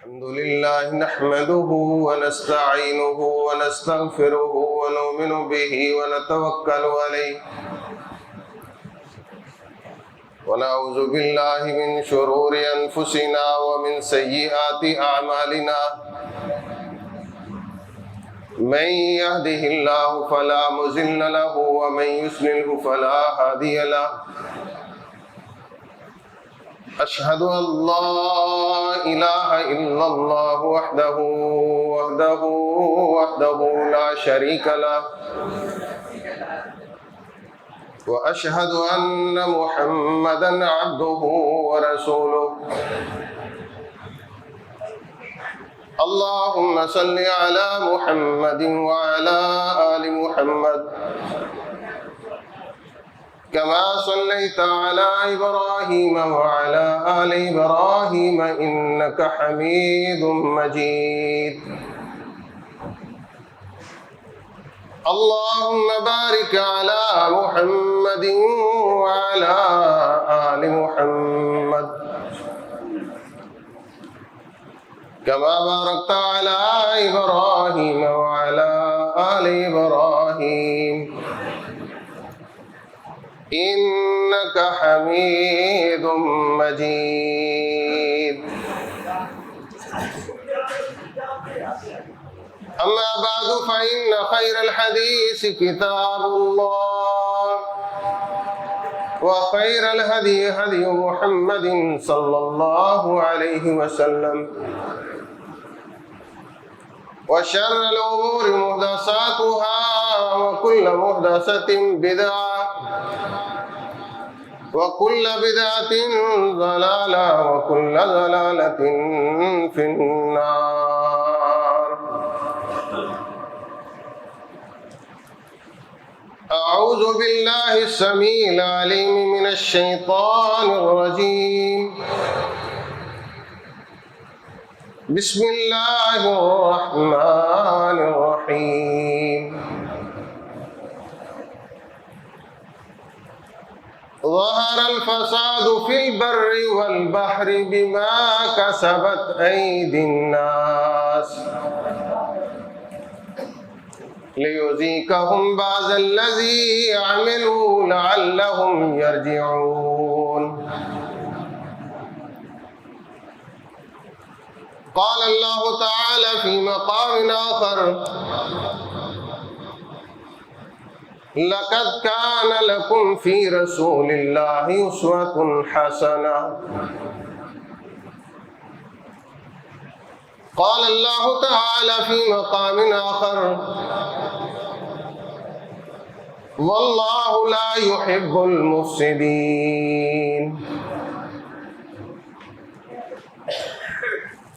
الحمد لله نحمده ونستعينه ونستغفره ونؤمن به ونتوكل عليه ونعوذ بالله من شرور أنفسنا ومن سيئات أعمالنا من يهده الله فلا مضل له ومن يضلل فلا هادي له أشهد أن لا إله إلا الله وحده لا شريك له وأشهد أن محمدا عبده ورسوله اللهم صل على محمد وعلى آل محمد كما صليت على إبراهيم وعلى آل إبراهيم إنك حميد مجيد اللهم بارك على محمد وعلى آل محمد كما باركت على إبراهيم وعلى آل إبراهيم إنك حميد مجيد أما بعد فإن خير الحديث كتاب الله وخير الهدي هدي محمد صلى الله عليه وسلم وشر الأمور محدثاتها وكل محدثة بدعة وكل بدعة ضلالة وكل ضلالة في النار. أعوذ بالله السميع العليم من الشيطان الرجيم. بسم الله الرحمن الرحيم. ظهر الفساد في البر والبحر بما كسبت أيدي الناس ليذيقهم بعض الذي عملوا لعلهم يرجعون. قال الله تعالى في مقام آخر: لقد كان لكم في رسول الله أسوة حسنة. قال الله تعالى في مقام آخر: والله لا يحب المفسدين.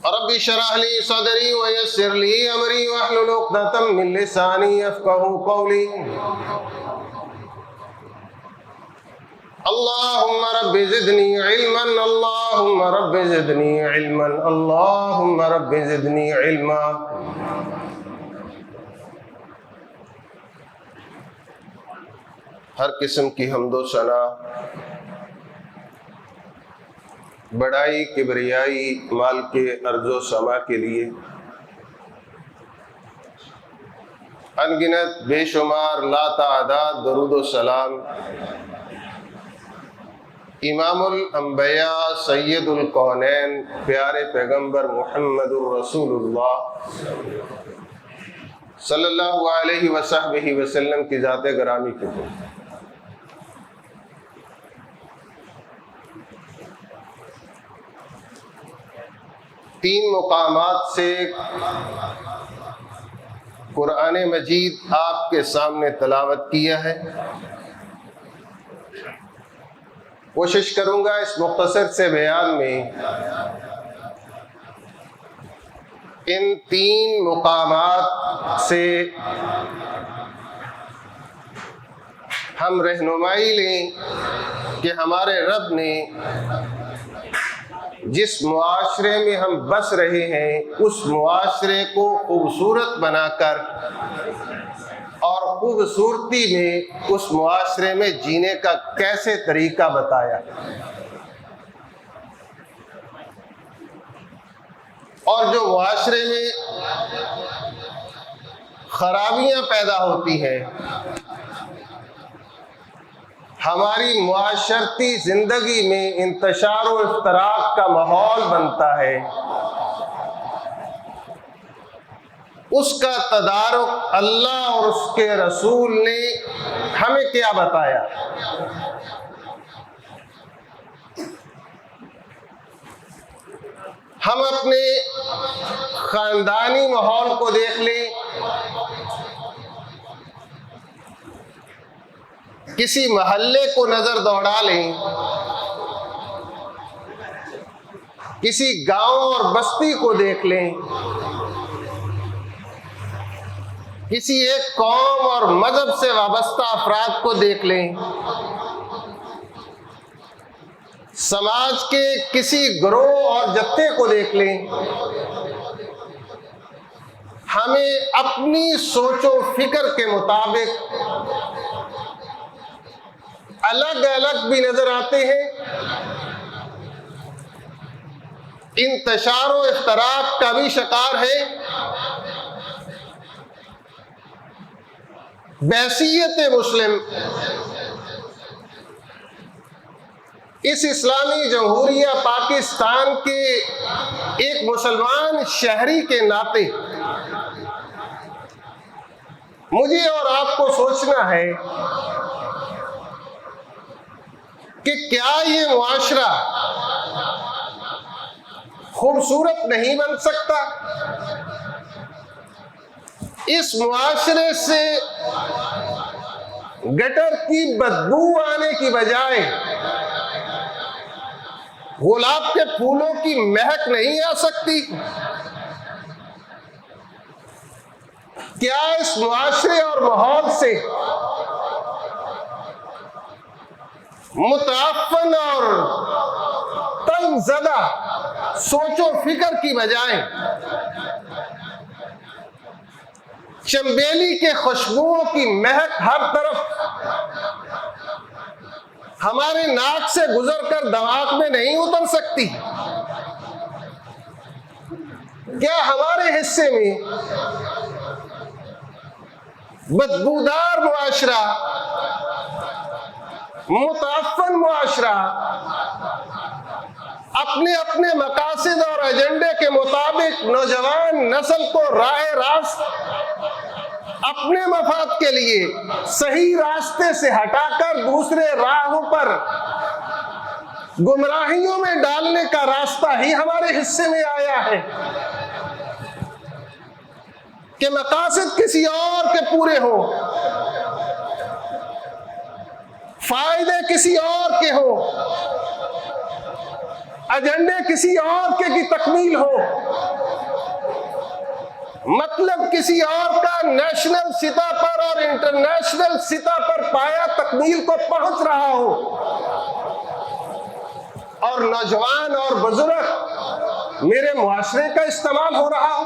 رب اشرح لي صدري ويسر لي امري واحلل عقدة من لساني يفقهوا قولي. اللهم رب زدني علما اللهم رب زدني علما اللهم رب زدنی علما. ہر قسم کی حمد و ثنا، بڑائی کبریائی مال کے ارض و سما کے لیے انگنت بے شمار لا تعداد درود و سلام امام الانبیاء سید الکونین پیارے پیغمبر محمد الرسول اللہ صلی اللہ علیہ وسلم وسلم کی ذات گرامی کے لیے. تین مقامات سے قرآن مجید آپ کے سامنے تلاوت کیا ہے. کوشش کروں گا اس مختصر سے بیان میں ان تین مقامات سے ہم رہنمائی لیں کہ ہمارے رب نے جس معاشرے میں ہم بس رہے ہیں اس معاشرے کو خوبصورت بنا کر اور خوبصورتی میں اس معاشرے میں جینے کا کیسے طریقہ بتایا. اور جو معاشرے میں خرابیاں پیدا ہوتی ہیں، ہماری معاشرتی زندگی میں انتشار و افتراق کا ماحول بنتا ہے، اس کا تدارک اللہ اور اس کے رسول نے ہمیں کیا بتایا؟ ہم اپنے خاندانی ماحول کو دیکھ لیں، کسی محلے کو نظر دوڑا لیں، کسی گاؤں اور بستی کو دیکھ لیں، کسی ایک قوم اور مذہب سے وابستہ افراد کو دیکھ لیں، سماج کے کسی گروہ اور جتھے کو دیکھ لیں، ہمیں اپنی سوچ و فکر کے مطابق الگ الگ بھی نظر آتے ہیں، انتشار و افتراق کا بھی شکار ہے، بحیثیت مسلم اس اسلامی جمہوریہ پاکستان کے ایک مسلمان شہری کے ناطے مجھے اور آپ کو سوچنا ہے کہ کیا یہ معاشرہ خوبصورت نہیں بن سکتا؟ اس معاشرے سے گٹر کی بدبو آنے کی بجائے گلاب کے پھولوں کی مہک نہیں آ سکتی؟ کیا اس معاشرے اور ماحول سے متعفن اور تنگ زدہ سوچ و فکر کی بجائے چنبیلی کے خوشبوؤں کی مہک ہر طرف ہمارے ناک سے گزر کر دماغ میں نہیں اتر سکتی؟ کیا ہمارے حصے میں بدبودار معاشرہ، متعفن معاشرہ اپنے اپنے مقاصد اور ایجنڈے کے مطابق نوجوان نسل کو راہ راست اپنے مفاد کے لیے صحیح راستے سے ہٹا کر دوسرے راہوں پر گمراہیوں میں ڈالنے کا راستہ ہی ہمارے حصے میں آیا ہے کہ مقاصد کسی اور کے پورے ہوں، فائدے کسی اور کے ہوں، ایجنڈے کسی اور کے کی تکمیل ہو، مطلب کسی اور کا نیشنل سطح پر اور انٹرنیشنل سطح پر پایا تکمیل کو پہنچ رہا ہو، اور نوجوان اور بزرگ میرے معاشرے کا استعمال ہو رہا ہو۔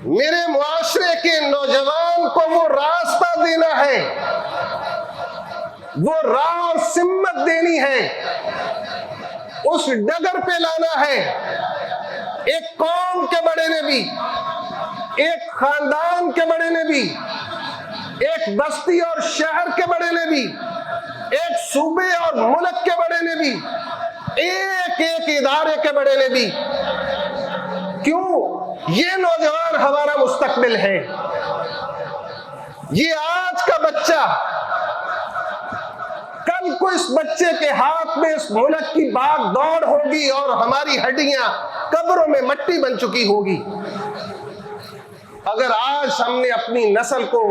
میرے معاشرے کے نوجوان کو وہ راستہ دینا ہے، وہ راہ اور سمت دینی ہے، اس ڈگر پہ لانا ہے۔ ایک قوم کے بڑے نے بھی، ایک خاندان کے بڑے نے بھی، ایک بستی اور شہر کے بڑے نے بھی، ایک صوبے اور ملک کے بڑے نے بھی، ایک ایک ادارے کے بڑے نے بھی۔ کیوں؟ یہ نوجوان ہمارا مستقبل ہے۔ یہ آج کا بچہ کل کو اس بچے کے ہاتھ میں اس ملک کی باغ دوڑ ہوگی اور ہماری ہڈیاں قبروں میں مٹی بن چکی ہوگی۔ اگر آج ہم نے اپنی نسل کو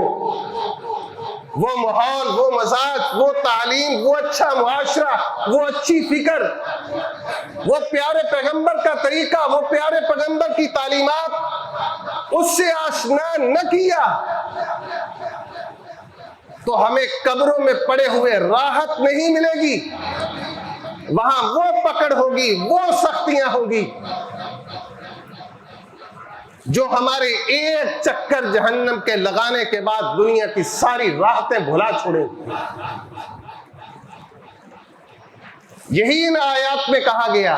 وہ ماحول، وہ مزاج، وہ تعلیم، وہ اچھا معاشرہ، وہ اچھی فکر، وہ پیارے پیغمبر کا طریقہ، وہ پیارے پیغمبر کی تعلیمات اس سے آشنا نہ کیا تو ہمیں قبروں میں پڑے ہوئے راحت نہیں ملے گی۔ وہاں وہ پکڑ ہوگی، وہ سختیاں ہوگی جو ہمارے ایک چکر جہنم کے لگانے کے بعد دنیا کی ساری راحتیں بھلا چھوڑے۔ یہی ان آیات میں کہا گیا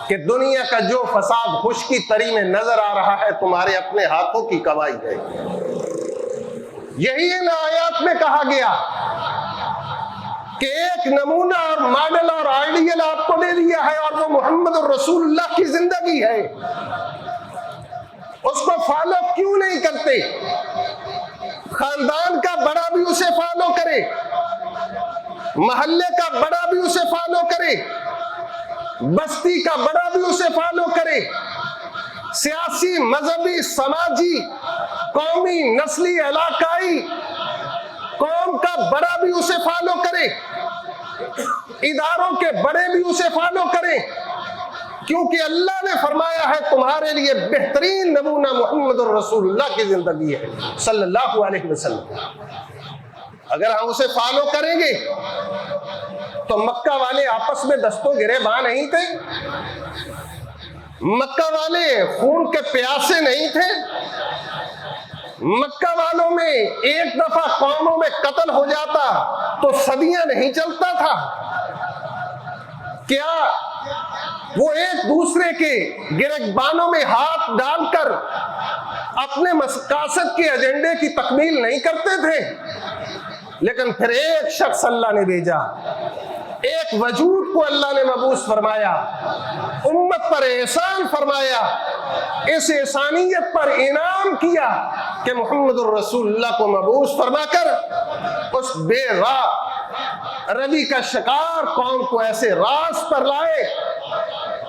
کہ دنیا کا جو فساد خشکی تری میں نظر آ رہا ہے تمہارے اپنے ہاتھوں کی کمائی ہے. یہی ان آیات میں کہا گیا کہ ایک نمونہ اور ماڈل اور آئیڈیل آپ کو دے دیا ہے اور وہ محمد الرسول اللہ کی زندگی ہے. اس کو فالو کیوں نہیں کرتے؟ خاندان کا بڑا بھی اسے فالو کرے، محلے کا بڑا بھی اسے فالو کرے، بستی کا بڑا بھی اسے فالو کرے، سیاسی، مذہبی، سماجی، قومی، نسلی، علاقائی، قوم کا بڑا بھی اسے فالو کرے، اداروں کے بڑے بھی اسے فالو کریں، کیونکہ اللہ نے فرمایا ہے تمہارے لیے بہترین نمونہ محمد الرسول اللہ کی زندگی ہے صلی اللہ علیہ وسلم. اگر ہم اسے فالو کریں گے تو مکہ والے آپس میں دستوں گریباں نہیں تھے، مکہ والے خون کے پیاسے نہیں تھے، مکہ والوں میں ایک دفعہ قوموں میں قتل ہو جاتا تو صدیاں نہیں چلتا تھا. کیا وہ ایک دوسرے کے گریبانوں میں ہاتھ ڈال کر اپنے مقاصد کے ایجنڈے کی تکمیل نہیں کرتے تھے؟ لیکن پھر ایک شخص اللہ نے بھیجا، ایک وجود کو اللہ نے مبعوث فرمایا، امت پر احسان فرمایا، اس احسانیت پر انعام کیا کہ محمد الرسول اللہ کو مبعوث فرما کر اس بے راہ روی کا شکار قوم کو ایسے راز پر لائے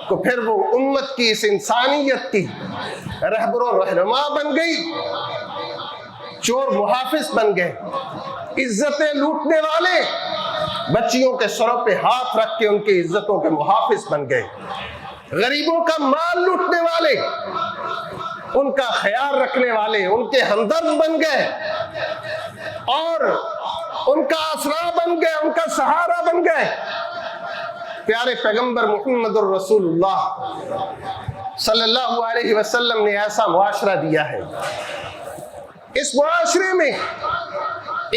تو پھر وہ امت کی اس انسانیت کی رہبر و رہنما بن گئی، چور محافظ بن گئے، عزتیں لوٹنے والے بچیوں کے سروں پہ ہاتھ رکھ کے ان کی عزتوں کے محافظ بن گئے، غریبوں کا مال لوٹنے والے ان کا خیال رکھنے والے ان کے ہمدرد بن گئے اور ان کا آسرا بن گئے، ان کا سہارا بن گئے. پیارے پیغمبر محمد الرسول اللہ صلی اللہ علیہ وسلم نے ایسا معاشرہ دیا ہے. اس معاشرے میں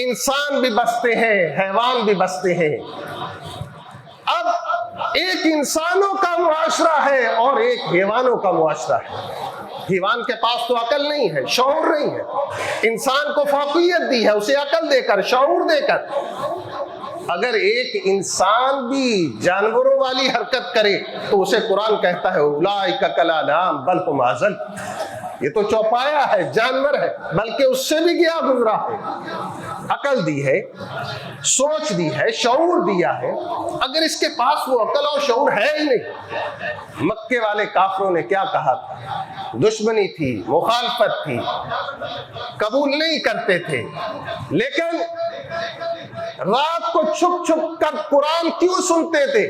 انسان بھی بستے ہیں، حیوان بھی بستے ہیں. اب ایک انسانوں کا معاشرہ ہے اور ایک حیوانوں کا معاشرہ ہے. حیوان کے پاس تو عقل نہیں ہے، شعور نہیں ہے. انسان کو فوقیت دی ہے اسے عقل دے کر، شعور دے کر. اگر ایک انسان بھی جانوروں والی حرکت کرے تو اسے قرآن کہتا ہے اولئک کالانعام بل ھم اضل. یہ تو چوپایا ہے، جانور ہے، بلکہ اس سے بھی گیا گزرا ہے. عقل دی ہے، سوچ دی ہے، شعور دیا ہے. اگر اس کے پاس وہ عقل اور شعور ہے ہی نہیں. مکے والے کافروں نے کیا کہا تھا؟ دشمنی تھی، مخالفت تھی، قبول نہیں کرتے تھے. لیکن رات کو چھپ چھپ کر قرآن کیوں سنتے تھے؟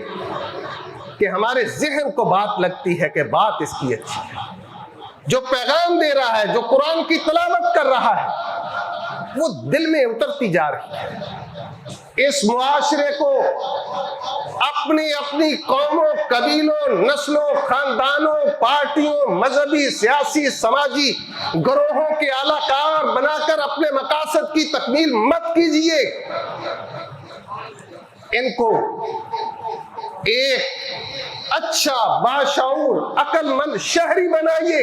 کہ ہمارے ذہن کو بات لگتی ہے کہ بات اس کی اچھی ہے. جو پیغام دے رہا ہے، جو قرآن کی تلاوت کر رہا ہے، وہ دل میں اترتی جا رہی ہے. اس معاشرے کو اپنی اپنی قوموں، قبیلوں، نسلوں، خاندانوں، پارٹیوں، مذہبی، سیاسی، سماجی گروہوں کے اعلی کار بنا کر اپنے مقاصد کی تکمیل مت کیجیے. ان کو ایک اچھا، باشعور، عقل مند شہری بنائیے.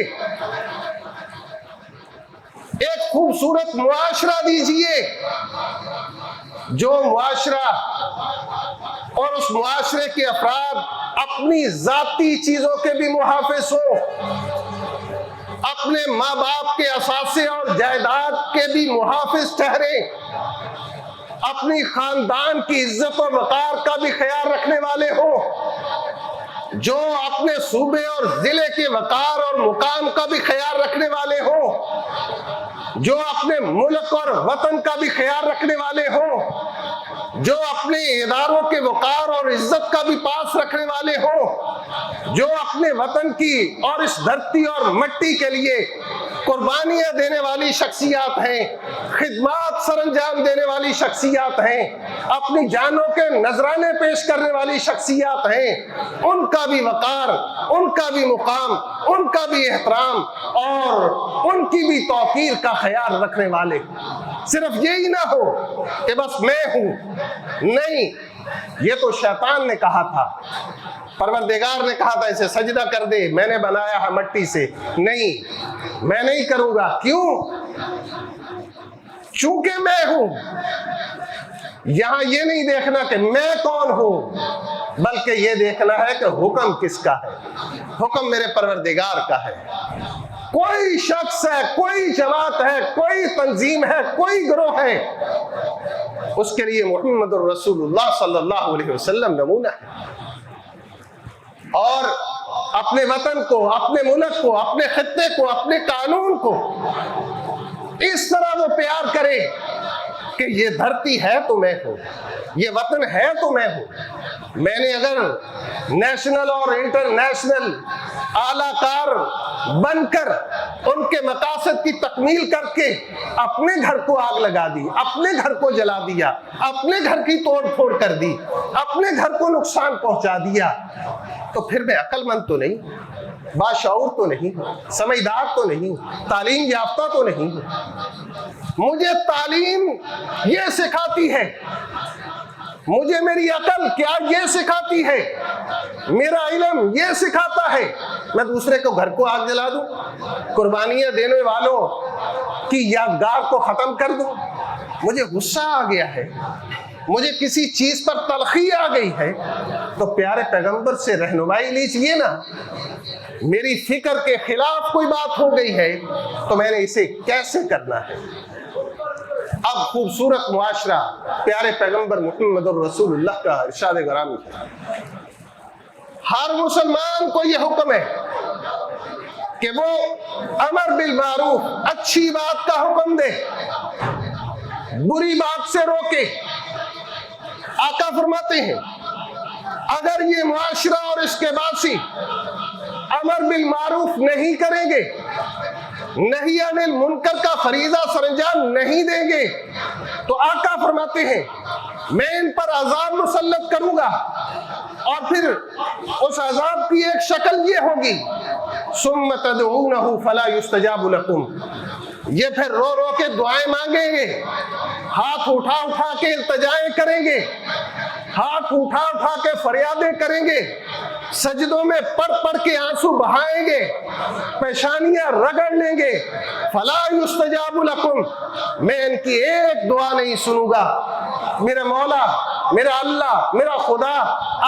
ایک خوبصورت معاشرہ دیجیے، جو معاشرہ اور اس معاشرے کے افراد اپنی ذاتی چیزوں کے بھی محافظ ہوں، اپنے ماں باپ کے اثاثے اور جائیداد کے بھی محافظ ٹھہریں، اپنی خاندان کی عزت و وقار کا بھی خیال رکھنے والے ہوں، جو اپنے صوبے اور ضلع کے وقار اور مقام کا بھی خیال رکھنے والے ہوں، جو اپنے ملک اور وطن کا بھی خیال رکھنے والے ہوں، جو اپنے اداروں کے وقار اور عزت کا بھی پاس رکھنے والے ہوں، جو اپنے وطن کی اور اس دھرتی اور مٹی کے لیے قربانیاں دینے والی شخصیات ہیں، خدمات سر انجام دینے والی شخصیات ہیں، اپنی جانوں کے نذرانے پیش کرنے والی شخصیات ہیں. ان کا بھی وقار، ان کا بھی مقام، ان کا بھی احترام اور ان کی بھی توقیر کا خیال رکھنے والے. صرف یہی نہ ہو کہ بس میں ہوں. نہیں، یہ تو شیطان نے کہا تھا پروردگار نے کہا تھا اسے سجدہ کر دے، میں نے بنایا ہے مٹی سے، نہیں میں نہیں کروں گا۔ کیوں؟ چونکہ میں ہوں۔ یہاں یہ نہیں دیکھنا کہ میں کون ہوں، بلکہ یہ دیکھنا ہے کہ حکم کس کا ہے۔ حکم میرے پروردگار کا ہے۔ کوئی شخص ہے، کوئی جماعت ہے، کوئی تنظیم ہے، کوئی گروہ ہے، اس کے لیے محمد الرسول اللہ صلی اللہ علیہ وسلم نمونہ ہے۔ اور اپنے وطن کو، اپنے ملک کو، اپنے خطے کو، اپنے قانون کو اس طرح وہ پیار کرے کہ یہ دھرتی ہے تو میں ہوں، یہ وطن ہے تو میں ہوں۔ میں نے اگر نیشنل اور انٹرنیشنل اعلیٰ کار بن کر ان کے مقاصد کی تکمیل کر کے اپنے گھر کو آگ لگا دی، اپنے گھر کو جلا دیا، اپنے گھر کی توڑ پھوڑ کر دی، اپنے گھر کو نقصان پہنچا دیا، تو پھر میں عقل مند تو نہیں، باشعور تو نہیں، سمجھدار تو نہیں، تعلیم یافتہ تو نہیں۔ مجھے تعلیم یہ سکھاتی ہے، مجھے میری عقل کیا یہ سکھاتی ہے، میرا علم یہ سکھاتا ہے میں دوسرے کو گھر کو آگ جلا دوں، قربانیاں دینے والوں کی یادگار کو ختم کر دوں؟ مجھے غصہ آ گیا ہے، مجھے کسی چیز پر تلخی آ گئی ہے، تو پیارے پیغمبر سے رہنمائی لیجیے نا۔ میری فکر کے خلاف کوئی بات ہو گئی ہے تو میں نے اسے کیسے کرنا ہے؟ اب خوبصورت معاشرہ پیارے پیغمبر محمد الرسول اللہ کا ارشاد گرامی ہے۔ ہر مسلمان کو یہ حکم ہے کہ وہ امر بالمعروف، اچھی بات کا حکم دے، بری بات سے روکے۔ آقا فرماتے ہیں اگر یہ معاشرہ اور اس کے باسی امر بالمعروف نہیں کریں گے، نہی عن المنکر کا فریضہ سرانجام نہیں دیں گے، تو آقا فرماتے ہیں میں ان پر عذاب مسلط کروں گا، اور پھر اس عذاب کی ایک شکل یہ ہوگی ثم تدعونہ فلا یستجاب لکم، یہ پھر رو رو کے دعائیں مانگیں گے، ہاتھ اٹھا اٹھا کے التجائیں کریں گے، ہاتھ اٹھا اٹھا کے فریادیں کریں گے، سجدوں میں پڑھ پڑھ کے آنسو بہائیں گے، پیشانیاں رگڑ لیں گے، فلا یستجاب لکم، میں ان کی ایک دعا نہیں سنوں گا۔ میرا مولا، میرا اللہ، میرا خدا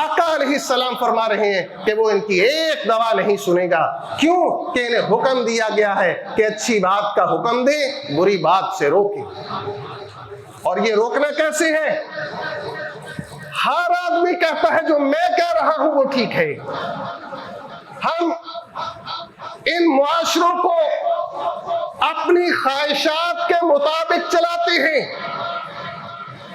آقا علیہ السلام فرما رہے ہیں کہ وہ ان کی ایک دعا نہیں سنے گا۔ کیوں؟ کہ انہیں حکم دیا گیا ہے کہ اچھی بات کا حکم دیں، بری بات سے روکیں۔ اور یہ روکنا کیسے ہے؟ ہر آدمی کہتا ہے جو میں کہہ رہا ہوں وہ ٹھیک ہے۔ ہم ان معاشروں کو اپنی خواہشات کے مطابق چلاتے ہیں۔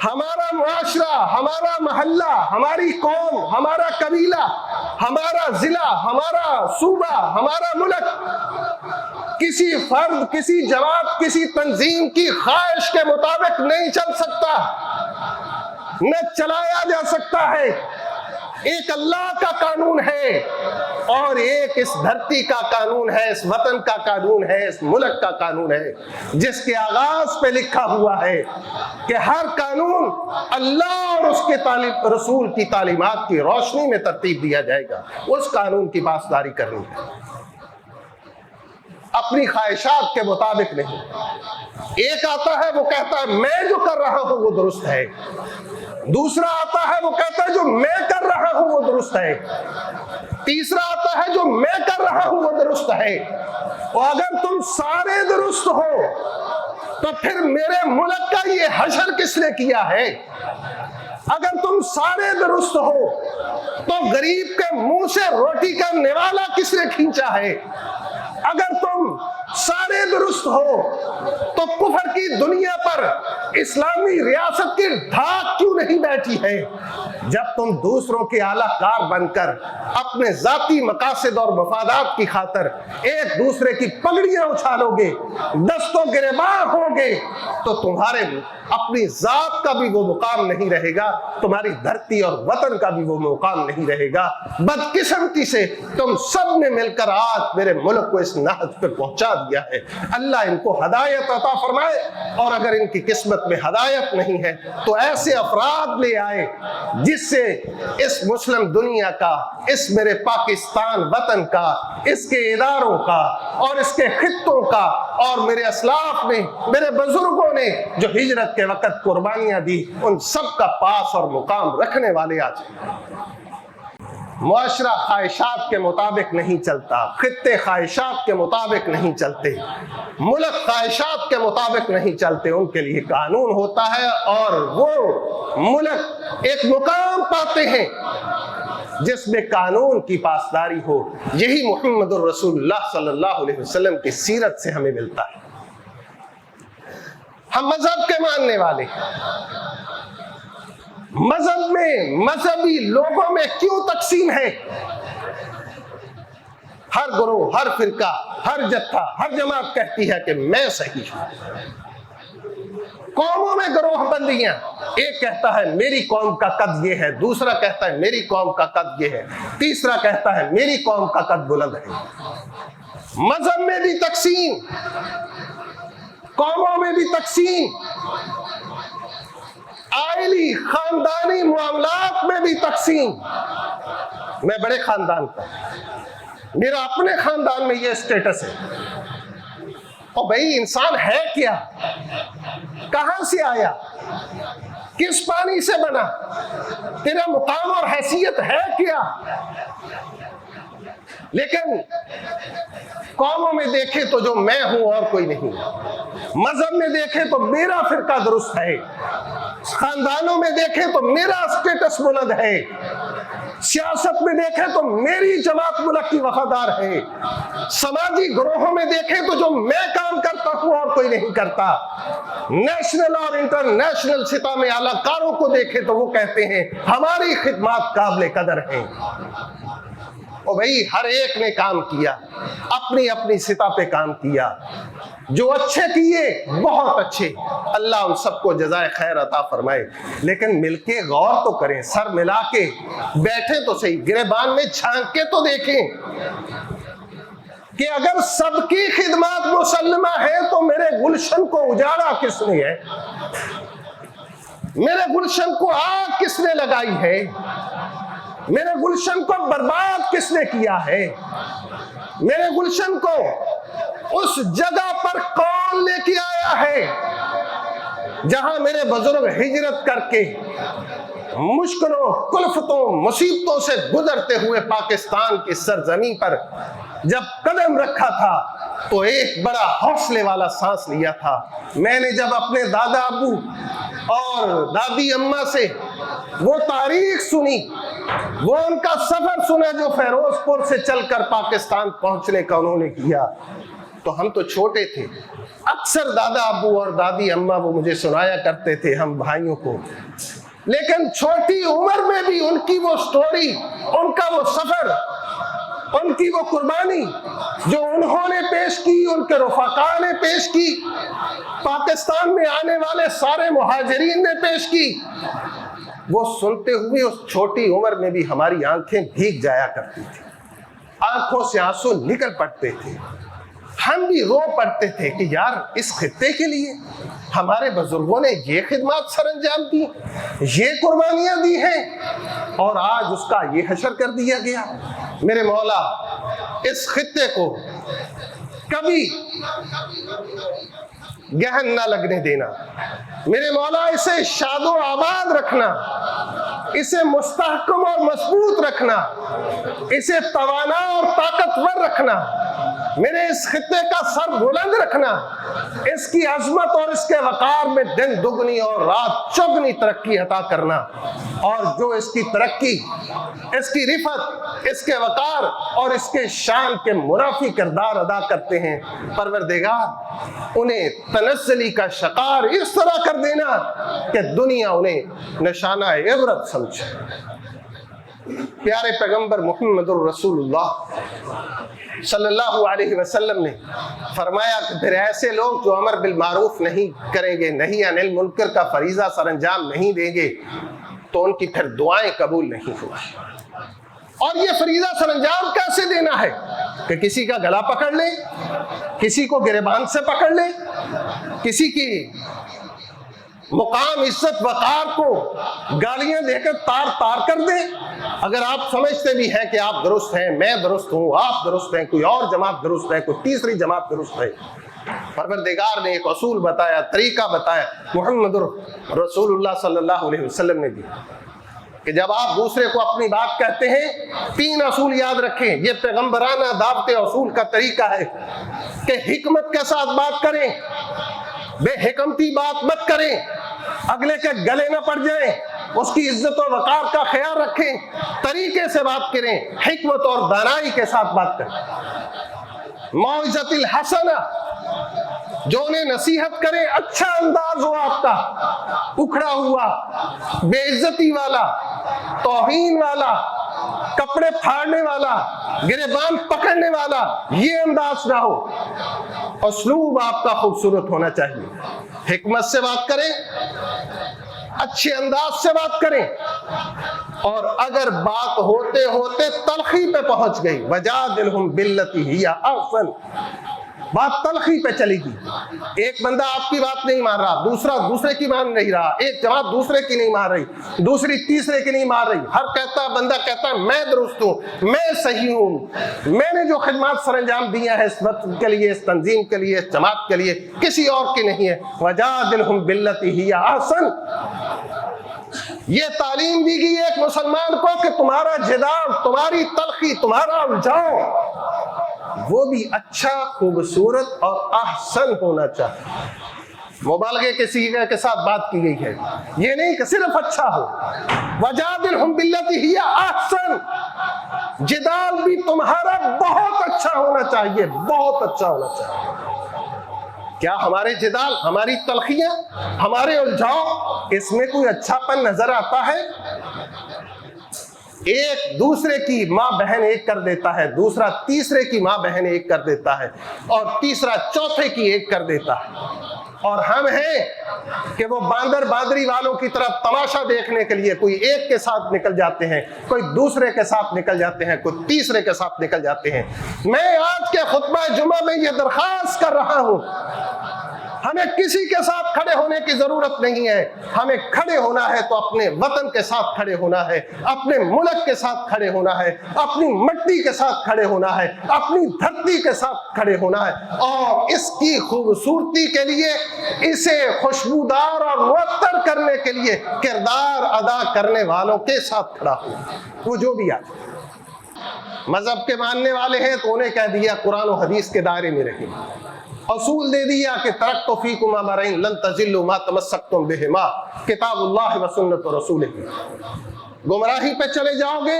ہمارا معاشرہ، ہمارا محلہ، ہماری قوم، ہمارا قبیلہ، ہمارا ضلع، ہمارا صوبہ، ہمارا ملک کسی فرد، کسی جماعت، کسی تنظیم کی خواہش کے مطابق نہیں چل سکتا، نہ چلایا جا سکتا ہے۔ ایک اللہ کا قانون ہے اور ایک اس دھرتی کا قانون ہے، اس وطن کا قانون ہے، اس ملک کا قانون ہے، جس کے آغاز پہ لکھا ہوا ہے کہ ہر قانون اللہ اور اس کے رسول کی تعلیمات کی روشنی میں ترتیب دیا جائے گا۔ اس قانون کی پاسداری کرنی ہے، اپنی خواہشات کے مطابق نہیں۔ ایک آتا ہے وہ کہتا ہے میں جو کر رہا ہوں وہ درست ہے، دوسرا آتا ہے وہ کہتا ہے جو میں کر رہا ہوں وہ درست ہے، تیسرا آتا ہے جو میں کر رہا ہوں وہ درست ہے۔ اور اگر تم سارے درست ہو تو پھر میرے ملک کا یہ حشر کس نے کیا ہے؟ اگر تم سارے درست ہو تو غریب کے منہ سے روٹی کا نوالا کس نے کھینچا ہے؟ اگر تم سارے درست ہو تو کفر کی دنیا پر اسلامی ریاست کی دھاک کیوں نہیں بیٹھی ہے؟ جب تم دوسروں کے اعلیٰ کار بن کر اپنے ذاتی مقاصد اور مفادات کی خاطر ایک دوسرے کی پگڑیاں اچھالو گے، دست و گریباں ہوگے، تو تمہارے اپنی ذات کا بھی وہ مقام نہیں رہے گا، تمہاری دھرتی اور وطن کا بھی وہ مقام نہیں رہے گا۔ بدقسمتی سے تم سب نے مل کر آج میرے ملک کو اس نہج پہ پہنچا دیا ہے۔ اللہ ان کو ہدایت عطا فرمائے، اور اگر ان کی قسمت میں ہدایت نہیں ہے تو ایسے افراد لے آئے جس جس سے اس مسلم دنیا کا، اس میرے پاکستان وطن کا، اس کے اداروں کا اور اس کے خطوں کا اور میرے اسلاف نے، میرے بزرگوں نے جو ہجرت کے وقت قربانیاں دی، ان سب کا پاس اور مقام رکھنے والے آج ہیں۔ معاشرہ خواہشات کے مطابق نہیں چلتا، خطے خواہشات کے مطابق نہیں چلتے، ملک خواہشات کے مطابق نہیں چلتے، ان کے لیے قانون ہوتا ہے اور وہ ملک ایک مقام پاتے ہیں جس میں قانون کی پاسداری ہو۔ یہی محمد الرسول اللہ صلی اللہ علیہ وسلم کی سیرت سے ہمیں ملتا ہے۔ ہم مذہب کے ماننے والے ہیں، مذہب میں، مذہبی لوگوں میں کیوں تقسیم ہے؟ ہر گروہ، ہر فرقہ، ہر جتھا، ہر جماعت کہتی ہے کہ میں صحیح ہوں۔ قوموں میں گروہ بندیاں، ایک کہتا ہے میری قوم کا قد یہ ہے، دوسرا کہتا ہے میری قوم کا قد یہ ہے، تیسرا کہتا ہے میری قوم کا قد بلند ہے۔ مذہب میں بھی تقسیم، قوموں میں بھی تقسیم، آئلی خاندانی معاملات میں بھی تقسیم۔ میں بڑے خاندان کا، میرا اپنے خاندان میں یہ اسٹیٹس ہے۔ اور بھئی انسان ہے کیا؟ کہاں سے آیا؟ کس پانی سے بنا؟ تیرا مقام اور حیثیت ہے کیا؟ لیکن قوموں میں دیکھے تو جو میں ہوں اور کوئی نہیں، مذہب میں دیکھے تو میرا فرقہ درست ہے، خاندانوں میں دیکھے تو میرا اسٹیٹس بلند ہے، سیاست میں دیکھے تو میری جماعت ملک کی وفادار ہے، سماجی گروہوں میں دیکھے تو جو میں کام کرتا ہوں اور کوئی نہیں کرتا، نیشنل اور انٹرنیشنل سطح میں اعلی کاروں کو دیکھے تو وہ کہتے ہیں ہماری خدمات قابل قدر ہیں۔ اور بھئی ہر ایک نے کام کیا، اپنی اپنی سطح پہ کام کیا، جو اچھے کیے بہت اچھے، اللہ ان سب کو جزائے خیر عطا فرمائے۔ لیکن مل کے غور تو کریں، سر ملا کے بیٹھے تو صحیح، گریبان میں چھانک کے تو دیکھیں کہ اگر سب کی خدمات مسلمہ ہے تو میرے گلشن کو اجاڑا کس نے ہے؟ میرے گلشن کو آگ کس نے لگائی ہے؟ میرے گلشن کو برباد کس نے کیا ہے؟ میرے گلشن کو اس جگہ پر کون لے کے آیا ہے جہاں میرے بزرگ ہجرت کر کے مشکلوں، کلفتوں، مصیبتوں سے گزرتے ہوئے پاکستان کی سرزمین پر جب قدم رکھا تھا تو ایک بڑا حوصلے والا سانس لیا تھا۔ میں نے جب اپنے دادا ابو اور دادی اماں سے وہ تاریخ سنی، وہ ان کا سفر سنا جو فیروز پور سے چل کر پاکستان پہنچنے کا انہوں نے کیا، تو ہم تو چھوٹے تھے۔ اکثر دادا ابو اور دادی اماں وہ مجھے سنایا کرتے تھے ہم بھائیوں کو، لیکن چھوٹی عمر میں بھی ان کی وہ سٹوری، ان کا وہ سفر، ان کی وہ قربانی جو انہوں نے پیش کی، ان کے رفقا نے پیش کی، پاکستان میں آنے والے سارے مہاجرین نے پیش کی، وہ سنتے ہوئے اس چھوٹی عمر میں بھی ہماری آنکھیں بھیگ جایا کرتی تھی، آنکھوں سے آنسو نکل پڑتے تھے، ہم بھی رو پڑتے تھے کہ یار اس خطے کے لیے ہمارے بزرگوں نے یہ خدمات سر انجام دی، یہ قربانیاں دی ہیں، اور آج اس کا یہ حشر کر دیا گیا۔ میرے مولا اس خطے کو کبھی گہن نہ لگنے دینا، میرے مولا اسے شاد و آباد رکھنا، اسے مستحکم اور مضبوط رکھنا، اسے توانا اور طاقتور رکھنا، میرے اس خطے کا سر بلند رکھنا، اس کی عظمت اور اس کے وقار میں دن دگنی اور رات چگنی ترقی عطا کرنا، اور جو اس کی ترقی، اس کی رفعت، اس کے وقار اور اس کے شان کے منافی کردار ادا کرتے ہیں، پروردگار انہیں تنزلی کا شکار اس طرح کر دینا کہ دنیا انہیں نشانہ عبرت سمجھے۔ پیارے پیغمبر محمد الرسول اللہ صلی اللہ علیہ وسلم نے فرمایا کہ پھر ایسے لوگ جو امر بالمعروف نہیں کریں گے، نہی عن المنکر کا فریضہ سر انجام نہیں دیں گے، تو ان کی پھر دعائیں قبول نہیں ہوگی۔ اور یہ فریضہ سر انجام کیسے دینا ہے کہ کسی کا گلا پکڑ لے، کسی کو گریبان سے پکڑ لے، کسی کی مقام عزت وقار کو گالیاں دے کر تار تار کر دے؟ اگر آپ سمجھتے بھی ہیں کہ آپ درست ہیں، میں درست ہوں، آپ درست ہیں، کوئی اور جماعت درست ہے، کوئی تیسری جماعت درست ہے، پروردگار نے ایک اصول بتایا، طریقہ بتایا، محمد رسول اللہ صلی اللہ علیہ وسلم نے بھی، کہ جب آپ دوسرے کو اپنی بات کہتے ہیں 3 اصول یاد رکھیں۔ یہ پیغمبرانہ دعوت اصول کا طریقہ ہے کہ حکمت کے ساتھ بات کریں، بے حکمتی بات مت کریں، اگلے کے گلے نہ پڑ جائیں، اس کی عزت و وقار کا خیال رکھیں، طریقے سے بات کریں، حکمت اور دانائی کے ساتھ بات کریں۔ موعظۃ الحسنہ، جو انہیں نصیحت کرے، اچھا انداز ہو آپ کا، اکھڑا ہوا، بے عزتی والا، توہین والا، کپڑے پھاڑنے والا، گریبان پکڑنے والا، یہ انداز نہ ہو۔ اسلوب آپ کا خوبصورت ہونا چاہیے، حکمت سے بات کریں، اچھے انداز سے بات کریں، اور اگر بات ہوتے ہوتے تلخی پہ پہنچ گئی، وجادلہم باللتی ہی احسن، بات تلخی پہ چلے گی، ایک بندہ آپ کی بات نہیں مان رہا، دوسرا دوسرے کی مان نہیں رہا، ایک جماعت دوسرے کی نہیں مان رہی، دوسری تیسرے کی نہیں مان رہی، ہر بندہ کہتا ہے میں درست ہوں، میں صحیح ہوں، میں نے جو خدمات سر انجام دیا ہے اس وقت کے لیے، اس تنظیم کے لیے، اس جماعت کے لیے، کسی اور کی نہیں ہے۔ وجادلہم باللتی ہی احسن، یہ تعلیم دی گئی ایک مسلمان کو کہ تمہارا جدال، تمہاری تلخی، تمہارا الجھاؤ، وہ بھی اچھا، خوبصورت اور احسن ہونا چاہیے۔ مبالغے کے صیغے کے ساتھ بات کی گئی ہے، یہ نہیں کہ صرف اچھا ہو۔ وجادلہم باللتی ہی احسن، جدال بھی تمہارا بہت اچھا ہونا چاہیے، بہت اچھا ہونا چاہیے۔ کیا ہمارے جدال، ہماری تلخیاں، ہمارے الجھاؤ، اس میں کوئی اچھا پن نظر آتا ہے؟ ایک دوسرے کی ماں بہن ایک کر دیتا ہے، دوسرا تیسرے کی ماں بہن ایک کر دیتا ہے، اور تیسرا چوتھے کی ایک کر دیتا ہے، اور ہم ہیں کہ وہ باندر باندری والوں کی طرف تماشا دیکھنے کے لیے کوئی ایک کے ساتھ نکل جاتے ہیں، کوئی دوسرے کے ساتھ نکل جاتے ہیں، کوئی تیسرے کے ساتھ نکل جاتے ہیں۔ میں آج کے خطبہ جمعہ میں یہ درخواست کر رہا ہوں، ہمیں کسی کے ساتھ کھڑے ہونے کی ضرورت نہیں ہے، ہمیں کھڑے ہونا ہے تو اپنے وطن کے ساتھ کھڑے ہونا ہے، اپنے ملک کے ساتھ کھڑے ہونا ہے، اپنی مٹی کے ساتھ کھڑے ہونا ہے، اپنی دھرتی کے ساتھ کھڑے ہونا ہے، اور اس کی خوبصورتی کے لیے، اسے خوشبودار اور معطر کرنے کے لیے کردار ادا کرنے والوں کے ساتھ کھڑا ہو، وہ جو بھی آئے۔ مذہب کے ماننے والے ہیں تو انہیں کہہ دیا قرآن و حدیث کے دائرے میں رہیں، اصول دے دیا کہ ترکت فیکم امرین لن تضلوا ما تمسکتم بہما، کتاب اللہ و سنت رسولہ، گمراہی پہ چلے جاؤ گے،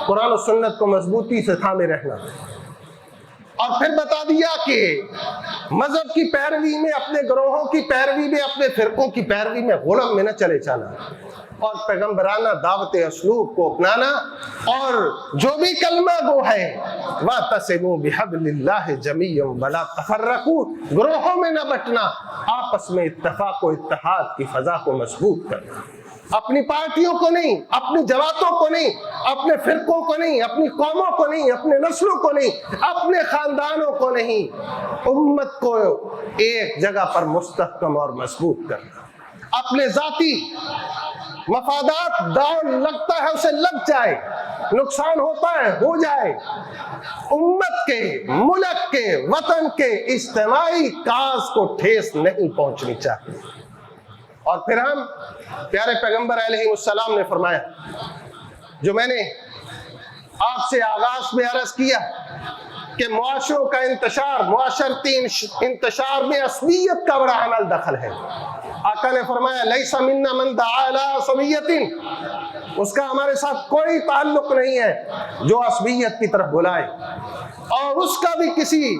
قرآن و سنت کو مضبوطی سے تھامے رہنا۔ اور پھر بتا دیا کہ مذہب کی پیروی میں، اپنے گروہوں کی پیروی میں، اپنے فرقوں کی پیروی میں غلط میں نہ چلے جانا، اور پیغمبرانہ دعوت اسلوب کو اپنانا، اور جو بھی کلمہ گو ہے وَاعْتَصِمُوا بِحَبْلِ اللَّهِ جَمِيعًا وَلَا تَفَرَّقُوا، گروہوں میں نہ بٹنا، آپس میں اتفاق و اتحاد کی فضا کو مضبوط کرنا، اپنی پارٹیوں کو نہیں، اپنی جماعتوں کو نہیں، اپنے فرقوں کو نہیں، اپنی قوموں کو نہیں، اپنے نسلوں کو نہیں، اپنے خاندانوں کو نہیں، امت کو ایک جگہ پر مستحکم اور مضبوط کرنا۔ اپنے ذاتی مفادات داؤ لگتا ہے اسے لگ جائے، نقصان ہوتا ہے ہو جائے، امت کے، ملک کے، وطن کے اجتماعی کاز کو ٹھیس نہیں پہنچنی چاہیے۔ اور پھر ہم پیارے پیغمبر علیہ السلام نے فرمایا، جو میں نے آپ سے آغاز میں عرض کیا کہ معاشروں کا انتشار، معاشرتی انتشار میں عصبیت کا بڑا عمل دخل ہے۔ آقا نے فرمایا لیس منا من دعا الی عصبیت، اس کا ہمارے ساتھ کوئی تعلق نہیں ہے جو عصبیت کی طرف بلائے، اور اس کا بھی کسی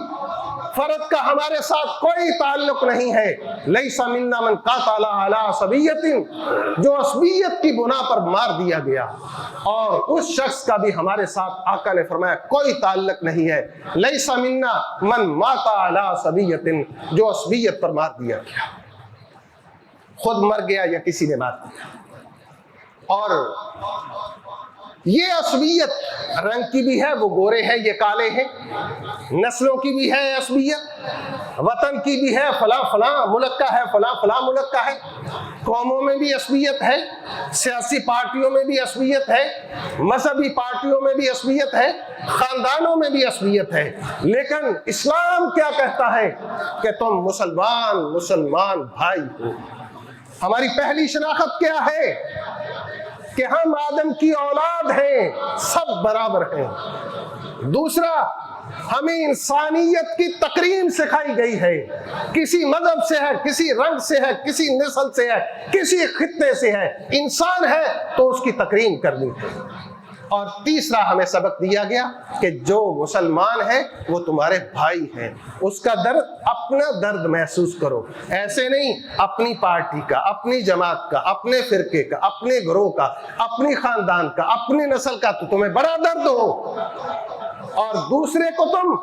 فرد کا ہمارے ساتھ کوئی تعلق نہیں ہے۔ لیس منا من قاتل علی عصبیت، جو عصبیت کی بنا پر مار دیا گیا، اور اس شخص کا بھی ہمارے ساتھ آقا نے فرمایا کوئی تعلق نہیں ہے۔ لیس منا من مات علی عصبیت، جو عصبیت پر مار دیا گیا، خود مر گیا یا کسی نے مار دیا۔ اور یہ عصبیت رنگ کی بھی ہے، وہ گورے ہیں یہ کالے ہیں، نسلوں کی بھی ہے عصبیت، وطن کی بھی ہے، فلاں فلاں ملک کا ہے، فلاں فلاں ملک کا ہے، قوموں میں بھی عصبیت ہے، سیاسی پارٹیوں میں بھی عصبیت ہے، مذہبی پارٹیوں میں بھی عصبیت ہے، خاندانوں میں بھی عصبیت ہے، لیکن اسلام کیا کہتا ہے کہ تم مسلمان بھائی ہو۔ ہماری پہلی شناخت کیا ہے کہ ہم آدم کی اولاد ہیں، سب برابر ہیں۔ دوسرا، ہمیں انسانیت کی تکریم سکھائی گئی ہے، کسی مذہب سے ہے، کسی رنگ سے ہے، کسی نسل سے ہے، کسی خطے سے ہے، انسان ہے تو اس کی تکریم کرنی ہے۔ اور تیسرا ہمیں سبق دیا گیا کہ جو مسلمان ہے وہ تمہارے بھائی ہیں، اس کا درد اپنا درد محسوس کرو، ایسے نہیں اپنی پارٹی کا، اپنی جماعت کا، اپنے فرقے کا، اپنے گروہ کا، اپنی خاندان کا، اپنی نسل کا تو تمہیں بڑا درد ہو، اور دوسرے کو تم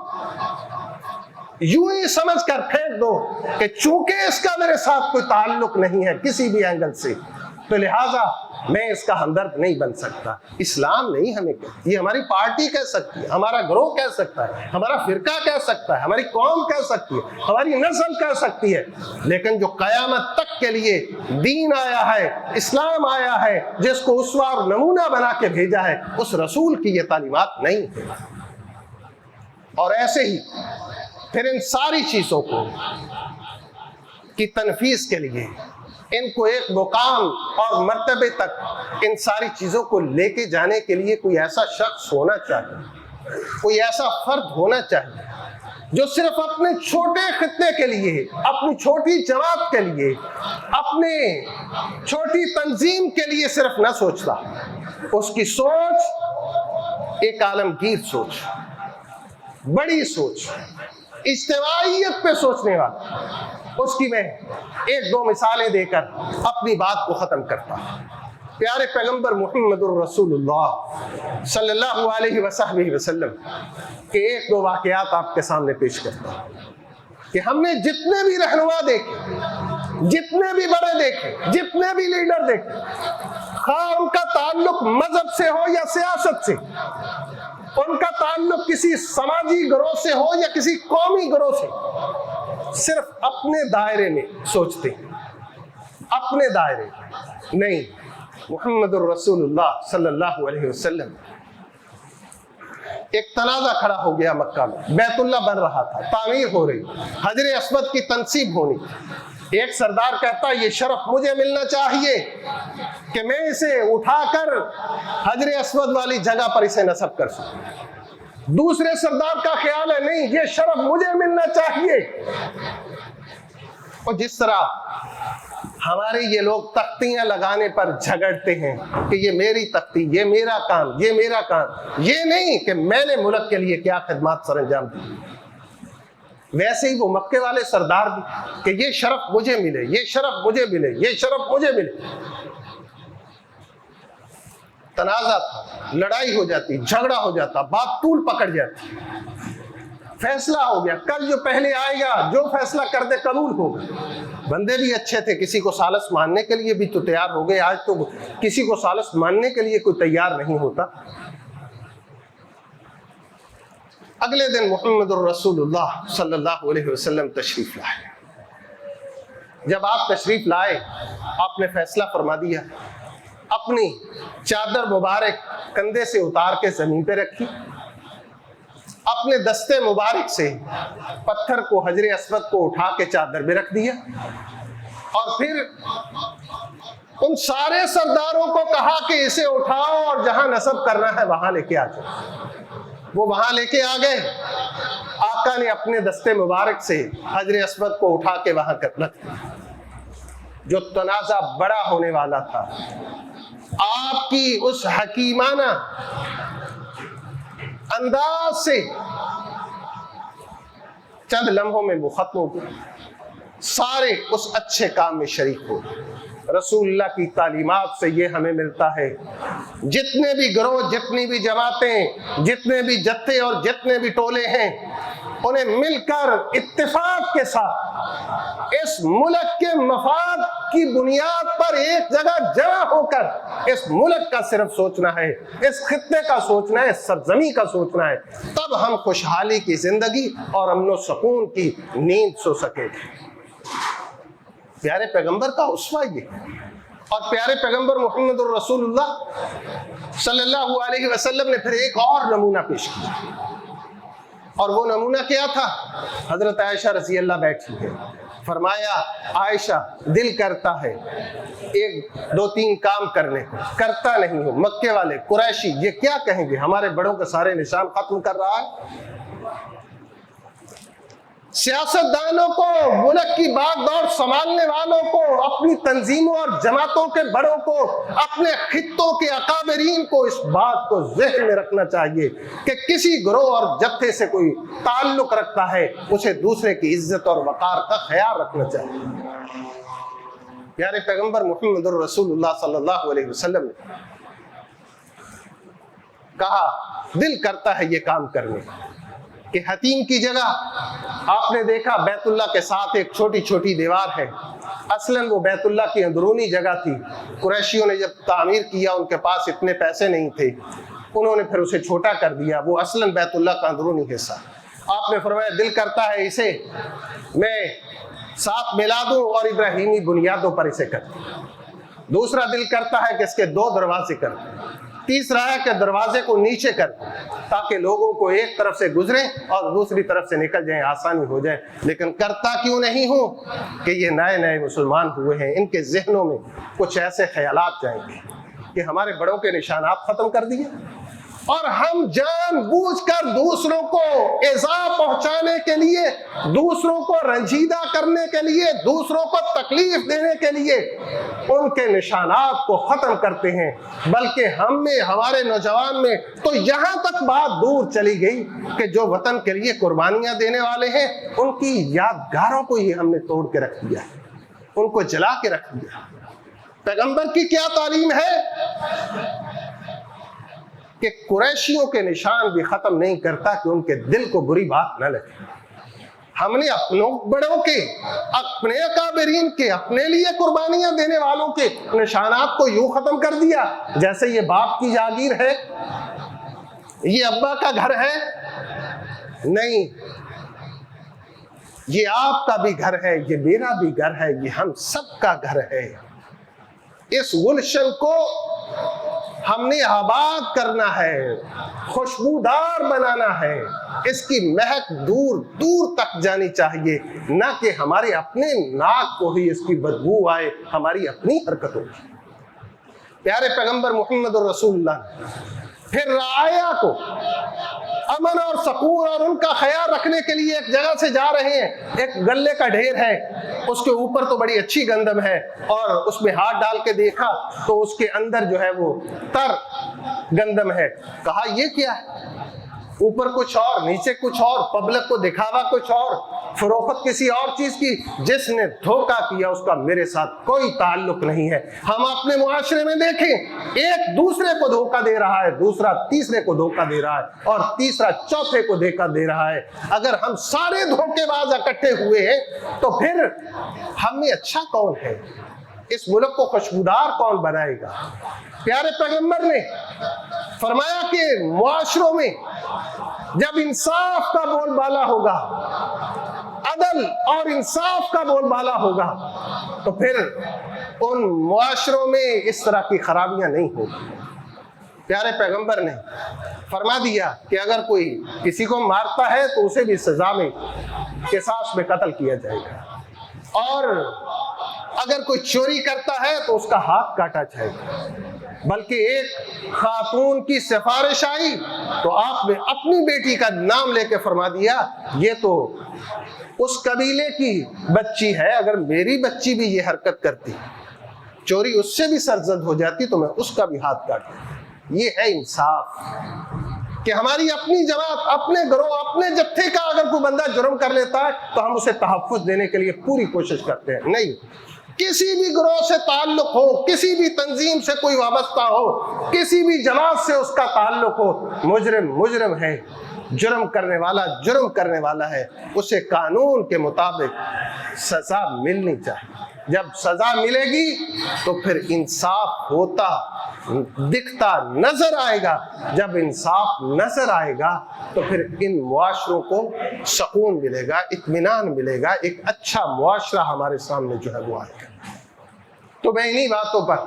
یوں ہی سمجھ کر پھینک دو کہ چونکہ اس کا میرے ساتھ کوئی تعلق نہیں ہے کسی بھی اینگل سے، تو لہٰذا میں اس کا ہمدرد نہیں بن سکتا۔ اسلام نہیں ہمیں کہتا، یہ ہماری پارٹی کہہ سکتی ہے، ہمارا گروہ کہہ سکتا ہے، ہمارا فرقہ کہہ سکتا ہے، ہماری قوم کہہ سکتی ہے، ہماری نسل کہہ سکتی ہے، لیکن جو قیامت تک کے لیے دین آیا ہے، اسلام آیا ہے، جس کو اسوہ اور نمونہ بنا کے بھیجا ہے، اس رسول کی یہ تعلیمات نہیں ہے۔ اور ایسے ہی پھر ان ساری چیزوں کو کی تنفیذ کے لیے، ان کو ایک مقام اور مرتبے تک ان ساری چیزوں کو لے کے جانے کے لیے کوئی ایسا شخص ہونا چاہیے، کوئی ایسا فرد ہونا چاہیے جو صرف اپنے چھوٹے خطے کے لیے، اپنی چھوٹی جماعت کے لیے، اپنے چھوٹی تنظیم کے لیے صرف نہ سوچتا، اس کی سوچ ایک عالمگیر سوچ، بڑی سوچ، اجتماعیت پہ سوچنے والا۔ اس کی میں ایک دو مثالیں دے کر اپنی بات کو ختم کرتا ہوں۔ پیارے پیغمبر محمد الرسول اللہ صلی اللہ علیہ وسلم کے ایک دو واقعات آپ کے سامنے پیش کرتا ہوں کہ ہم نے جتنے بھی رہنما دیکھے، جتنے بھی بڑے دیکھے، جتنے بھی لیڈر دیکھے، خواہ ان کا تعلق مذہب سے ہو یا سیاست سے، ان کا تعلق کسی سماجی گروہ سے ہو یا کسی قومی گروہ سے، صرف اپنے دائرے میں سوچتے ہیں، اپنے دائرے نہیں۔ محمد الرسول اللہ صلی اللہ علیہ وسلم، ایک تنازع کھڑا ہو گیا مکہ میں، بیت اللہ بن رہا تھا، تعمیر ہو رہی، حجر اسود کی تنصیب ہونی۔ ایک سردار کہتا یہ شرف مجھے ملنا چاہیے کہ میں اسے اٹھا کر حجر اسود والی جگہ پر اسے نصب کر سکوں۔ دوسرے سردار کا خیال ہے نہیں، یہ شرف مجھے ملنا چاہیے۔ اور جس طرح ہمارے یہ لوگ تختیاں لگانے پر جھگڑتے ہیں کہ یہ میری تختی، یہ میرا کام، یہ میرا کام، یہ نہیں کہ میں نے ملک کے لیے کیا خدمات سر انجام دی، ویسے ہی وہ مکے والے سردار بھی کہ یہ شرف مجھے ملے، یہ شرف مجھے ملے، یہ شرف مجھے ملے۔ تنازع تھا، لڑائی ہو جاتی، جھگڑا ہو جاتا، بات طول پکڑ جاتی، فیصلہ ہو گیا، کل جو پہلے آئے گا جو فیصلہ کر دے قبول ہوگا۔ بندے بھی اچھے تھے، کسی کو ثالث ماننے کے لیے بھی تو تیار ہو گئے، آج تو کسی کو ثالث ماننے کے لیے کوئی تیار نہیں ہوتا۔ اگلے دن محمد الرسول اللہ صلی اللہ علیہ وسلم تشریف لائے۔ جب آپ تشریف لائے، آپ نے فیصلہ فرما دیا، اپنی چادر مبارک کندھے سے اتار کے زمین پہ رکھی، اپنے دستے مبارک سے پتھر کو، حجر اسود کو اٹھا کے چادر میں رکھ دیا، اور پھر ان سارے سرداروں کو کہا کہ اسے اٹھاؤ اور جہاں نصب کرنا ہے وہاں لے کے آ جاؤ۔ وہ وہاں لے کے آ گئے، آقا نے اپنے دستے مبارک سے حجر اسود کو اٹھا کے وہاں رکھ دیا۔ جو تنازع بڑا ہونے والا تھا، آپ کی اس حکیمانہ انداز سے چند لمحوں میں وہ ختم ہو گئے، سارے اس اچھے کام میں شریک ہو گئے۔ رسول اللہ کی تعلیمات سے یہ ہمیں ملتا ہے، جتنے بھی گروہ، جتنی بھی جماعتیں، جتنے بھی جتھے اور جتنے بھی ٹولے ہیں، انہیں مل کر اتفاق کے ساتھ اس ملک کے مفاد کی بنیاد پر ایک جگہ جمع ہو کر اس ملک کا صرف سوچنا ہے، اس خطے کا سوچنا ہے، اس سرزمین کا سوچنا ہے، تب ہم خوشحالی کی زندگی اور امن و سکون کی نیند سو سکیں گے۔ پیارے پیغمبر کا اسوہ یہ ہے، اور پیارے پیغمبر محمد الرسول اللہ صلی اللہ علیہ وسلم نے پھر ایک اور نمونہ پیش کیا، اور وہ نمونہ کیا تھا؟ حضرت عائشہ رضی اللہ بیٹھی ہے، فرمایا عائشہ دل کرتا ہے ایک دو تین کام کرنے کو، کرتا نہیں ہو۔ مکے والے قریشی یہ کیا کہیں گے، ہمارے بڑوں کے سارے نشان ختم کر رہا ہے۔ سیاستدانوں کو، ملک کی باغ دوڑ سنبھالنے والوں کو، اپنی تنظیموں اور جماعتوں کے بڑوں کو، اپنے خطوں کے اکابرین کو اس بات کو ذہن میں رکھنا چاہیے کہ کسی گروہ اور جتھے سے کوئی تعلق رکھتا ہے اسے دوسرے کی عزت اور وقار کا خیال رکھنا چاہیے۔ پیارے پیغمبر محمد الرسول اللہ صلی اللہ علیہ وسلم نے کہا دل کرتا ہے یہ کام کرنے کہ حتیم کی جگہ آپ نے دیکھا بیت اللہ کے ساتھ ایک چھوٹی چھوٹی دیوار ہے، اصلاً وہ بیت اللہ کی اندرونی جگہ تھی، قریشیوں نے جب تعمیر کیا ان کے پاس اتنے پیسے نہیں تھے، انہوں نے پھر اسے چھوٹا کر دیا، وہ اصلاً بیت اللہ کا اندرونی حصہ۔ آپ نے فرمایا دل کرتا ہے اسے میں ساتھ ملا دوں اور ابراہیمی بنیادوں پر اسے کر دوں۔ دوسرا دل کرتا ہے کہ اس کے 2 دروازے کر دوں۔ تیسرا ہے کہ دروازے کو نیچے کر دوں تاکہ لوگوں کو ایک طرف سے گزریں اور دوسری طرف سے نکل جائیں، آسانی ہو جائے۔ لیکن کرتا کیوں نہیں ہوں کہ یہ نئے نئے مسلمان ہوئے ہیں، ان کے ذہنوں میں کچھ ایسے خیالات جائیں گے کہ ہمارے بڑوں کے نشانات ختم کر دیے، اور ہم جان بوجھ کر دوسروں کو ایذا پہنچانے کے لیے، دوسروں کو رنجیدہ کرنے کے لیے، دوسروں کو تکلیف دینے کے لیے ان کے نشانات کو ختم کرتے ہیں۔ بلکہ ہم میں، ہمارے نوجوان میں تو یہاں تک بات دور چلی گئی کہ جو وطن کے لیے قربانیاں دینے والے ہیں ان کی یادگاروں کو ہی ہم نے توڑ کے رکھ دیا، ان کو جلا کے رکھ دیا۔ پیغمبر کی کیا تعلیم ہے کہ قریشیوں کے نشان بھی ختم نہیں کرتا کہ ان کے دل کو بری بات نہ لگے۔ ہم نے اپنوں بڑوں کے، اپنے اکابرین کے، اپنے لیے قربانیاں دینے والوں کے نشانات کو یوں ختم کر دیا جیسے یہ باپ کی جاگیر ہے، یہ ابا کا گھر ہے۔ نہیں، یہ آپ کا بھی گھر ہے، یہ میرا بھی گھر ہے، یہ ہم سب کا گھر ہے۔ اس گلشن کو ہم نے آباد کرنا ہے، خوشبودار بنانا ہے، اس کی مہک دور دور تک جانی چاہیے، نہ کہ ہمارے اپنے ناک کو ہی اس کی بدبو آئے ہماری اپنی حرکتوں کی۔ پیارے پیغمبر محمد الرسول اللہ پھر رعایا کو امن اور سکون اور ان کا خیال رکھنے کے لیے ایک جگہ سے جا رہے ہیں، ایک غلے کا ڈھیر ہے، اس کے اوپر تو بڑی اچھی گندم ہے، اور اس میں ہاتھ ڈال کے دیکھا تو اس کے اندر جو ہے وہ تر گندم ہے۔ کہا یہ کیا ہے؟ اوپر کچھ اور، نیچے کچھ اور، پبلک کو دکھاوا کچھ اور، فروخت کسی اور چیز کی۔ جس نے دھوکہ کیا اس کا میرے ساتھ کوئی تعلق نہیں ہے۔ ہم اپنے معاشرے میں دیکھیں، ایک دوسرے کو دھوکہ دے رہا ہے، دوسرا تیسرے کو دھوکہ دے رہا ہے، اور تیسرا چوتھے کو دھوکہ دے رہا ہے۔ اگر ہم سارے دھوکے باز اکٹھے ہوئے ہیں تو پھر ہم میں اچھا کون ہے؟ اس ملک کو خوشبودار کون بنائے گا؟ پیارے پیغمبر نے فرمایا کہ معاشروں میں جب انصاف کا بول بالا ہوگا، عدل اور انصاف کا بول بالا ہوگا، تو پھر ان معاشروں میں اس طرح کی خرابیاں نہیں ہوگی۔ پیارے پیغمبر نے فرما دیا کہ اگر کوئی کسی کو مارتا ہے تو اسے بھی سزا میں، قصاص میں قتل کیا جائے گا، اور اگر کوئی چوری کرتا ہے تو اس کا ہاتھ کاٹا جائے گا۔ بلکہ ایک خاتون کی سفارش آئی تو آپ نے اپنی بیٹی کا نام لے کے فرما دیا یہ تو اس قبیلے کی بچی ہے، اگر میری بچی بھی یہ حرکت کرتی، چوری اس سے بھی سرزد ہو جاتی، تو میں اس کا بھی ہاتھ کاٹتا۔ یہ ہے انصاف کہ ہماری اپنی جماعت، اپنے گروہ، اپنے جتھے کا اگر کوئی بندہ جرم کر لیتا ہے تو ہم اسے تحفظ دینے کے لیے پوری کوشش کرتے ہیں۔ نہیں، کسی بھی گروہ سے تعلق ہو، کسی بھی تنظیم سے کوئی وابستہ ہو، کسی بھی جماعت سے اس کا تعلق ہو، مجرم مجرم ہے، جرم کرنے والا جرم کرنے والا ہے، اسے قانون کے مطابق سزا ملنی چاہیے۔ جب سزا ملے گی تو پھر انصاف ہوتا دکھتا نظر آئے گا. جب انصاف نظر آئے گا تو پھر ان معاشروں کو سکون ملے گا, اطمینان ملے گا, ایک اچھا معاشرہ ہمارے سامنے جو ہے وہ آئے گا. تو میں انہی باتوں پر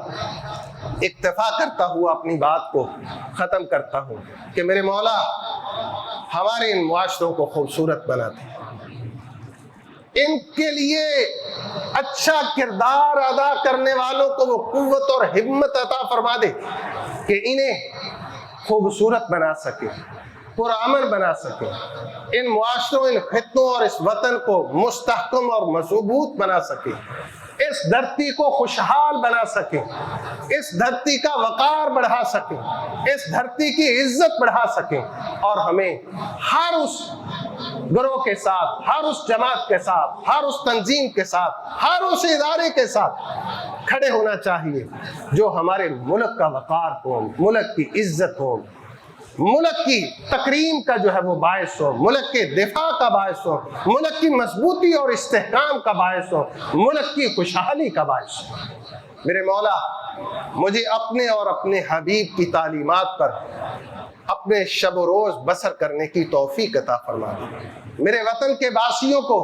اکتفا کرتا ہوا اپنی بات کو ختم کرتا ہوں کہ میرے مولا ہمارے ان معاشروں کو خوبصورت بنا دے, ان کے لیے اچھا کردار ادا کرنے والوں کو وہ قوت اور ہمت عطا فرما دے کہ انہیں خوبصورت بنا سکے, پرامن بنا سکے, ان معاشروں, ان خطوں اور اس وطن کو مستحکم اور مضبوط بنا سکے, اس دھرتی کو خوشحال بنا سکے, اس دھرتی کا وقار بڑھا سکے, اس دھرتی کی عزت بڑھا سکے, اور ہمیں ہر اس گروہ کے ساتھ, ہر اس جماعت کے ساتھ, ہر اس تنظیم کے ساتھ, ہر اس ادارے کے ساتھ کھڑے ہونا چاہیے جو ہمارے ملک کا وقار ہو, ملک کی عزت ہو, ملک کی تکریم کا جو ہے وہ باعث ہو, ملک کے دفاع کا باعث ہو, ملک کی مضبوطی اور استحکام کا باعث ہو, ملک کی خوشحالی کا باعث ہو. میرے مولا مجھے اپنے اور اپنے حبیب کی تعلیمات پر اپنے شب و روز بسر کرنے کی توفیق عطا فرما دے. میرے وطن کے باسیوں کو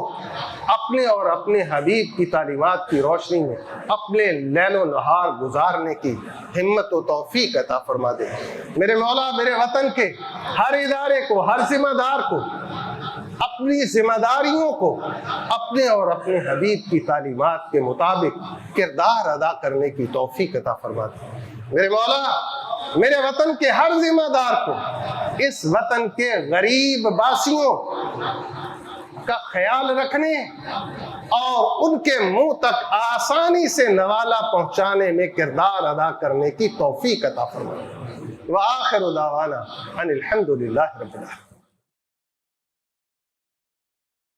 اپنے اور اپنے حبیب کی تعلیمات کی روشنی میں اپنے لیل و نہار گزارنے کی ہمت و توفیق عطا فرما دے. میرے مولا میرے وطن کے ہر ادارے کو, ہر ذمہ دار کو اپنی ذمہ داریوں کو اپنے اور اپنے حبیب کی تعلیمات کے مطابق کردار ادا کرنے کی توفیق عطا فرما دے. میرے مولا میرے وطن کے ہر ذمہ دار کو اس وطن کے غریب باسیوں کا خیال رکھنے اور ان کے منہ تک آسانی سے نوالا پہنچانے میں کردار ادا کرنے کی توفیق عطا فرمائے. وآخر دعوانا ان الحمد للہ رب العالمین.